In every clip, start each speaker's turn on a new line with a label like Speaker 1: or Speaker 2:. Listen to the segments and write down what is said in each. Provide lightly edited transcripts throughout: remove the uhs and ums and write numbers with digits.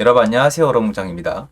Speaker 1: 여러분 안녕하세요. 얼어뭉장입니다.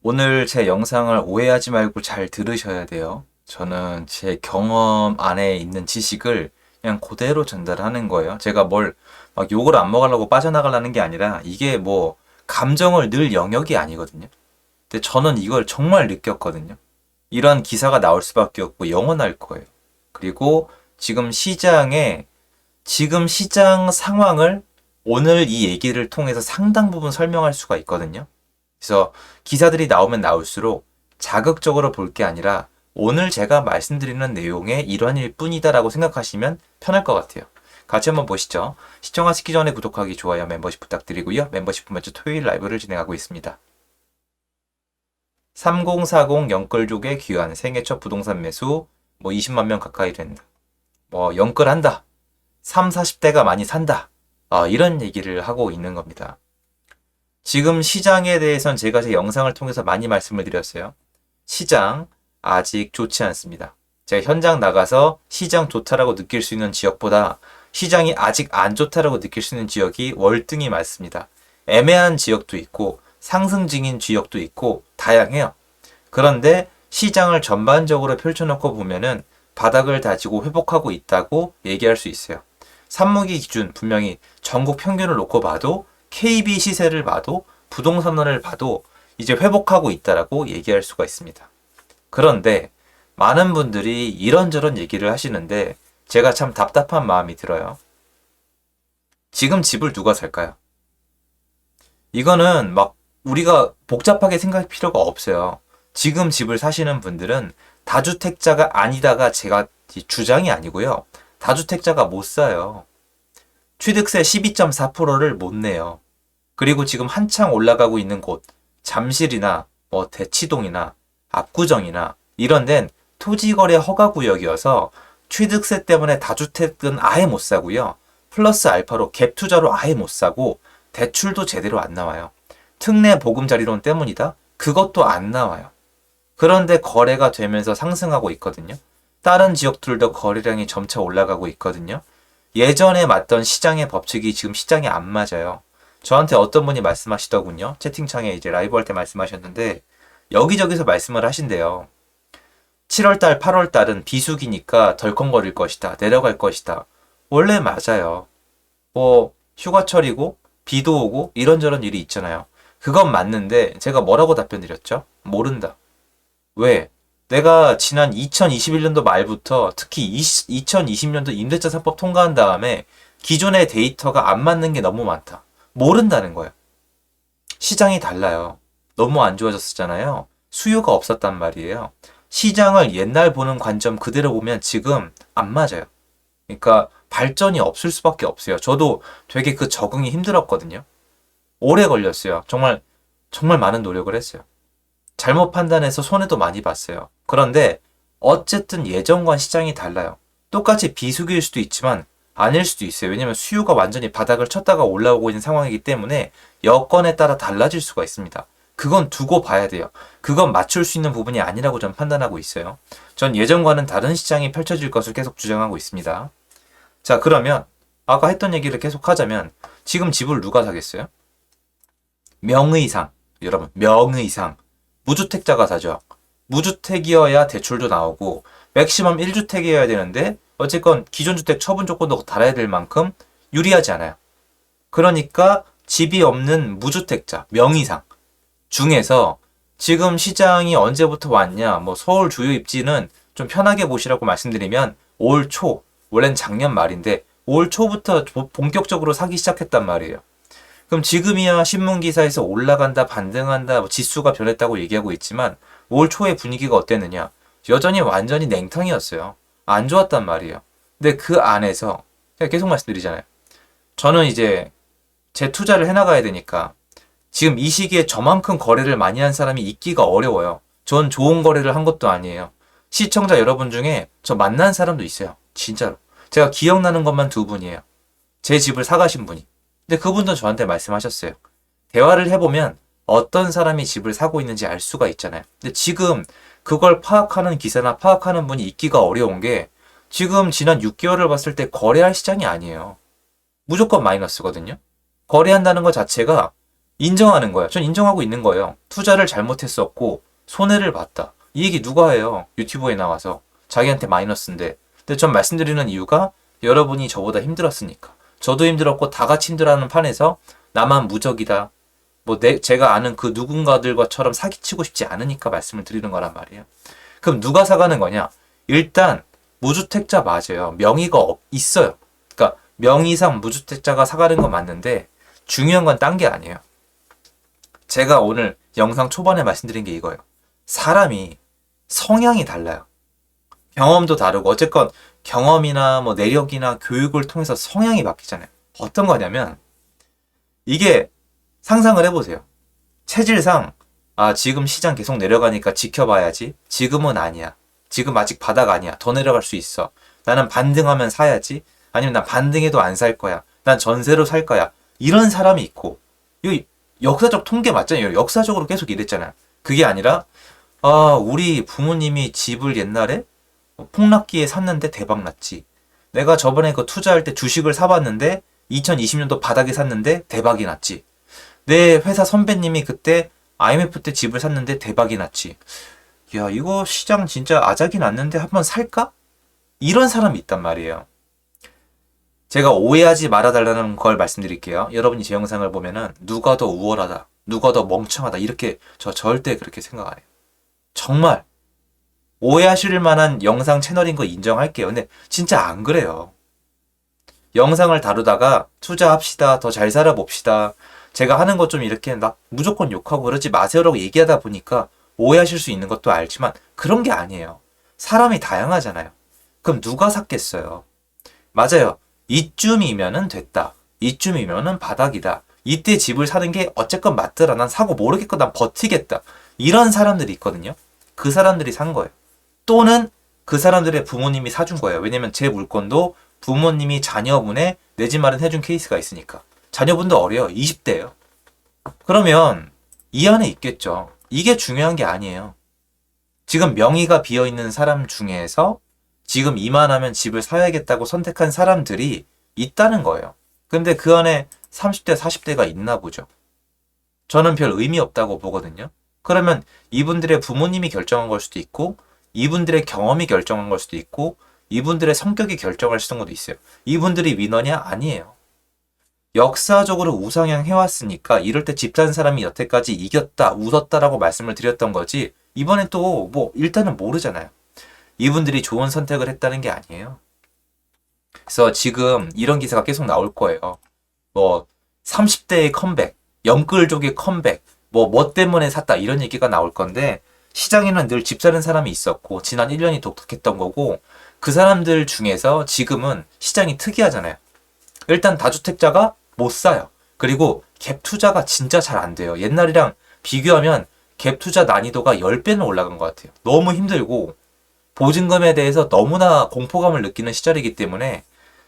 Speaker 1: 오늘 제 영상을 오해하지 말고 잘 들으셔야 돼요. 저는 제 경험 안에 있는 지식을 그냥 그대로 전달하는 거예요. 제가 뭘 막 욕을 안 먹으려고 빠져나가려는 게 아니라 이게 뭐 감정을 늘 영역이 아니거든요. 근데 저는 이걸 정말 느꼈거든요. 이런 기사가 나올 수밖에 없고 영원할 거예요. 그리고 지금 시장 상황을 오늘 이 얘기를 통해서 상당 부분 설명할 수가 있거든요. 그래서 기사들이 나오면 나올수록 자극적으로 볼 게 아니라 오늘 제가 말씀드리는 내용의 일환일 뿐이다라고 생각하시면 편할 것 같아요. 같이 한번 보시죠. 시청하시기 전에 구독하기, 좋아요, 멤버십 부탁드리고요. 멤버십 매주 토요일 라이브를 진행하고 있습니다. 3040 영끌족의 귀환 생애 첫 부동산 매수 20만 명 가까이 된다. 영끌한다. 3, 40대가 많이 산다. 이런 얘기를 하고 있는 겁니다. 지금 시장에 대해서는 제가 제 영상을 통해서 많이 말씀을 드렸어요. 시장 아직 좋지 않습니다. 제가 현장 나가서 시장 좋다라고 느낄 수 있는 지역보다 시장이 아직 안 좋다라고 느낄 수 있는 지역이 월등히 많습니다. 애매한 지역도 있고 상승 중인 지역도 있고 다양해요. 그런데 시장을 전반적으로 펼쳐놓고 보면은 바닥을 다지고 회복하고 있다고 얘기할 수 있어요. 산무기 기준 분명히 전국 평균을 놓고 봐도 KB 시세를 봐도 부동산을 봐도 이제 회복하고 있다라고 얘기할 수가 있습니다. 그런데 많은 분들이 이런저런 얘기를 하시는데 제가 참 답답한 마음이 들어요. 지금 집을 누가 살까요? 이거는 막 우리가 복잡하게 생각할 필요가 없어요. 지금 집을 사시는 분들은 다주택자가 아니다가 제가 주장이 아니고요. 다주택자가 못 사요. 취득세 12.4%를 못 내요. 그리고 지금 한창 올라가고 있는 곳, 잠실이나 대치동이나 압구정이나 이런 데는 토지거래 허가구역이어서 취득세 때문에 다주택은 아예 못 사고요. 플러스 알파로 갭 투자로 아예 못 사고 대출도 제대로 안 나와요. 특례 보금자리론 때문이다? 그것도 안 나와요. 그런데 거래가 되면서 상승하고 있거든요. 다른 지역들도 거래량이 점차 올라가고 있거든요. 예전에 맞던 시장의 법칙이 지금 시장에 안 맞아요. 저한테 어떤 분이 말씀하시더군요. 채팅창에 이제 라이브 할 때 말씀하셨는데 여기저기서 말씀을 하신대요. 7월달, 8월달은 비수기니까 덜컹거릴 것이다. 내려갈 것이다. 원래 맞아요. 휴가철이고 비도 오고 이런저런 일이 있잖아요. 그건 맞는데 제가 뭐라고 답변 드렸죠? 모른다. 왜? 내가 지난 2021년도 말부터 특히 2020년도 임대차 3법 통과한 다음에 기존의 데이터가 안 맞는 게 너무 많다. 모른다는 거예요. 시장이 달라요. 너무 안 좋아졌었잖아요. 수요가 없었단 말이에요. 시장을 옛날 보는 관점 그대로 보면 지금 안 맞아요. 그러니까 발전이 없을 수밖에 없어요. 저도 되게 그 적응이 힘들었거든요. 오래 걸렸어요. 정말 많은 노력을 했어요. 잘못 판단해서 손해도 많이 봤어요. 그런데 어쨌든 예전과 시장이 달라요. 똑같이 비수기일 수도 있지만 아닐 수도 있어요. 왜냐면 수요가 완전히 바닥을 쳤다가 올라오고 있는 상황이기 때문에 여건에 따라 달라질 수가 있습니다. 그건 두고 봐야 돼요. 그건 맞출 수 있는 부분이 아니라고 전 판단하고 있어요. 전 예전과는 다른 시장이 펼쳐질 것을 계속 주장하고 있습니다. 자, 그러면 아까 했던 얘기를 계속 하자면 지금 집을 누가 사겠어요? 명의상, 여러분, 명의상. 무주택자가 사죠. 무주택이어야 대출도 나오고 맥시멈 1주택이어야 되는데 어쨌건 기존주택 처분 조건도 달아야 될 만큼 유리하지 않아요. 그러니까 집이 없는 무주택자, 명의상 중에서 지금 시장이 언제부터 왔냐, 서울 주요 입지는 좀 편하게 보시라고 말씀드리면 올 초, 원래는 작년 말인데 올 초부터 본격적으로 사기 시작했단 말이에요. 그럼 지금이야 신문기사에서 올라간다, 반등한다, 지수가 변했다고 얘기하고 있지만 올 초의 분위기가 어땠느냐? 여전히 완전히 냉탕이었어요. 안 좋았단 말이에요. 근데 그 안에서 제가 계속 말씀드리잖아요. 저는 이제 제 투자를 해나가야 되니까 지금 이 시기에 저만큼 거래를 많이 한 사람이 있기가 어려워요. 전 좋은 거래를 한 것도 아니에요. 시청자 여러분 중에 저 만난 사람도 있어요. 진짜로. 제가 기억나는 것만 두 분이에요. 제 집을 사가신 분이. 근데 그분도 저한테 말씀하셨어요. 대화를 해보면 어떤 사람이 집을 사고 있는지 알 수가 있잖아요. 근데 지금 그걸 파악하는 기사나 파악하는 분이 있기가 어려운 게 지금 지난 6개월을 봤을 때 거래할 시장이 아니에요. 무조건 마이너스거든요. 거래한다는 것 자체가 인정하는 거예요. 전 인정하고 있는 거예요. 투자를 잘못했었고 손해를 봤다. 이 얘기 누가 해요? 유튜브에 나와서. 자기한테 마이너스인데. 근데 전 말씀드리는 이유가 여러분이 저보다 힘들었으니까. 저도 힘들었고 다 같이 힘들어하는 판에서 나만 무적이다. 제가 아는 그 누군가들과처럼 사기치고 싶지 않으니까 말씀을 드리는 거란 말이에요. 그럼 누가 사가는 거냐? 일단 무주택자 맞아요. 명의가 있어요. 그러니까 명의상 무주택자가 사가는 건 맞는데 중요한 건 딴 게 아니에요. 제가 오늘 영상 초반에 말씀드린 게 이거예요. 사람이 성향이 달라요. 경험도 다르고 어쨌건 경험이나 내력이나 교육을 통해서 성향이 바뀌잖아요. 어떤 거냐면 이게 상상을 해보세요. 체질상 지금 시장 계속 내려가니까 지켜봐야지. 지금은 아니야. 지금 아직 바닥 아니야. 더 내려갈 수 있어. 나는 반등하면 사야지. 아니면 난 반등해도 안 살 거야. 난 전세로 살 거야. 이런 사람이 있고 이거 역사적 통계 맞잖아요. 역사적으로 계속 이랬잖아요. 그게 아니라 우리 부모님이 집을 옛날에 폭락기에 샀는데 대박 났지. 내가 저번에 그 투자할 때 주식을 사봤는데 2020년도 바닥에 샀는데 대박이 났지. 내 회사 선배님이 그때 IMF 때 집을 샀는데 대박이 났지. 야, 이거 시장 진짜 아작이 났는데 한번 살까? 이런 사람이 있단 말이에요. 제가 오해하지 말아달라는 걸 말씀드릴게요. 여러분이 제 영상을 보면은 누가 더 우월하다, 누가 더 멍청하다 이렇게 저 절대 그렇게 생각 안 해요. 정말 오해하실 만한 영상 채널인 거 인정할게요. 근데 진짜 안 그래요. 영상을 다루다가 투자합시다, 더 잘 살아봅시다. 제가 하는 것 좀 이렇게 막 무조건 욕하고 그러지 마세요라고 얘기하다 보니까 오해하실 수 있는 것도 알지만 그런 게 아니에요. 사람이 다양하잖아요. 그럼 누가 샀겠어요? 맞아요. 이쯤이면은 됐다. 이쯤이면은 바닥이다. 이때 집을 사는 게 어쨌건 맞더라. 난 사고 모르겠고 난 버티겠다. 이런 사람들이 있거든요. 그 사람들이 산 거예요. 또는 그 사람들의 부모님이 사준 거예요. 왜냐면 제 물건도 부모님이 자녀분의 내 집 마련 해준 케이스가 있으니까. 자녀분도 어려요. 20대예요. 그러면 이 안에 있겠죠. 이게 중요한 게 아니에요. 지금 명의가 비어있는 사람 중에서 지금 이만하면 집을 사야겠다고 선택한 사람들이 있다는 거예요. 근데 그 안에 30대, 40대가 있나 보죠. 저는 별 의미 없다고 보거든요. 그러면 이분들의 부모님이 결정한 걸 수도 있고 이분들의 경험이 결정한 걸 수도 있고 이분들의 성격이 결정할 수도 있어요. 이분들이 위너냐? 아니에요. 역사적으로 우상향 해왔으니까 이럴 때 집 산 사람이 여태까지 이겼다, 웃었다라고 말씀을 드렸던 거지 이번엔 또 일단은 모르잖아요. 이분들이 좋은 선택을 했다는 게 아니에요. 그래서 지금 이런 기사가 계속 나올 거예요. 30대의 컴백, 영끌족의 컴백, 뭐 때문에 샀다 이런 얘기가 나올 건데 시장에는 늘 집 사는 사람이 있었고 지난 1년이 독특했던 거고 그 사람들 중에서 지금은 시장이 특이하잖아요. 일단 다주택자가 못 사요. 그리고 갭 투자가 진짜 잘 안 돼요. 옛날이랑 비교하면 갭 투자 난이도가 10배는 올라간 것 같아요. 너무 힘들고 보증금에 대해서 너무나 공포감을 느끼는 시절이기 때문에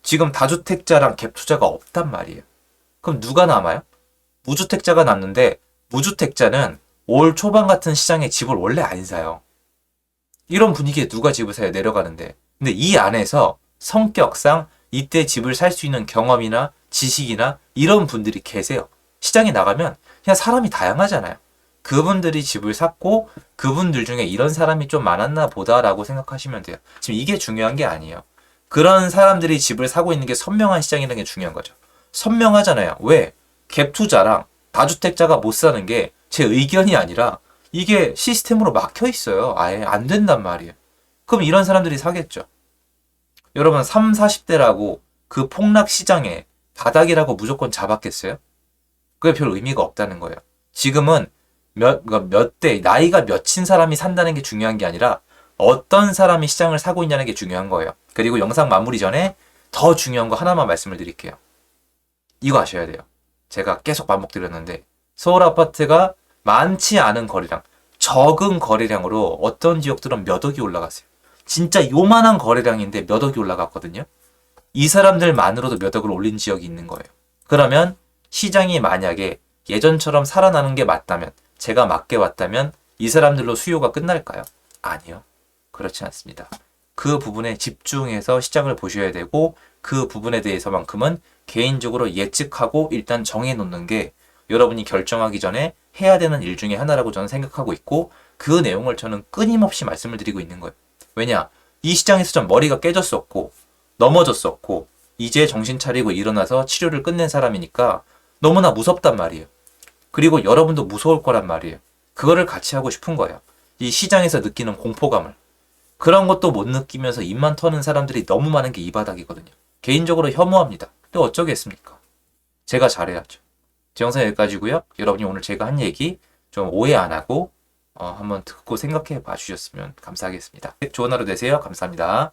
Speaker 1: 지금 다주택자랑 갭 투자가 없단 말이에요. 그럼 누가 남아요? 무주택자가 남는데 무주택자는 올 초반 같은 시장에 집을 원래 안 사요. 이런 분위기에 누가 집을 사요? 내려가는데. 근데 이 안에서 성격상 이때 집을 살 수 있는 경험이나 지식이나 이런 분들이 계세요. 시장에 나가면 그냥 사람이 다양하잖아요. 그분들이 집을 샀고 그분들 중에 이런 사람이 좀 많았나 보다라고 생각하시면 돼요. 지금 이게 중요한 게 아니에요. 그런 사람들이 집을 사고 있는 게 선명한 시장이라는 게 중요한 거죠. 선명하잖아요. 왜? 갭 투자랑 다주택자가 못 사는 게 제 의견이 아니라 이게 시스템으로 막혀 있어요. 아예 안 된단 말이에요. 그럼 이런 사람들이 사겠죠. 여러분 30, 40대라고 그 폭락 시장에 바닥이라고 무조건 잡았겠어요? 그게 별 의미가 없다는 거예요. 지금은 몇 대, 나이가 몇인 사람이 산다는 게 중요한 게 아니라 어떤 사람이 시장을 사고 있냐는 게 중요한 거예요. 그리고 영상 마무리 전에 더 중요한 거 하나만 말씀을 드릴게요. 이거 아셔야 돼요. 제가 계속 반복드렸는데 서울 아파트가 많지 않은 거래량, 적은 거래량으로 어떤 지역들은 몇 억이 올라갔어요. 진짜 요만한 거래량인데 몇 억이 올라갔거든요. 이 사람들만으로도 몇 억을 올린 지역이 있는 거예요. 그러면 시장이 만약에 예전처럼 살아나는 게 맞다면, 제가 맞게 왔다면 이 사람들로 수요가 끝날까요? 아니요. 그렇지 않습니다. 그 부분에 집중해서 시장을 보셔야 되고 그 부분에 대해서만큼은 개인적으로 예측하고 일단 정해놓는 게 여러분이 결정하기 전에 해야 되는 일 중에 하나라고 저는 생각하고 있고 그 내용을 저는 끊임없이 말씀을 드리고 있는 거예요. 왜냐? 이 시장에서 전 머리가 깨졌었고 넘어졌었고 이제 정신 차리고 일어나서 치료를 끝낸 사람이니까 너무나 무섭단 말이에요. 그리고 여러분도 무서울 거란 말이에요. 그거를 같이 하고 싶은 거예요. 이 시장에서 느끼는 공포감을. 그런 것도 못 느끼면서 입만 터는 사람들이 너무 많은 게 이 바닥이거든요. 개인적으로 혐오합니다. 근데 어쩌겠습니까? 제가 잘해야죠. 제 영상 여기까지고요. 여러분이 오늘 제가 한 얘기 좀 오해 안 하고 한번 듣고 생각해 봐 주셨으면 감사하겠습니다. 좋은 하루 되세요. 감사합니다.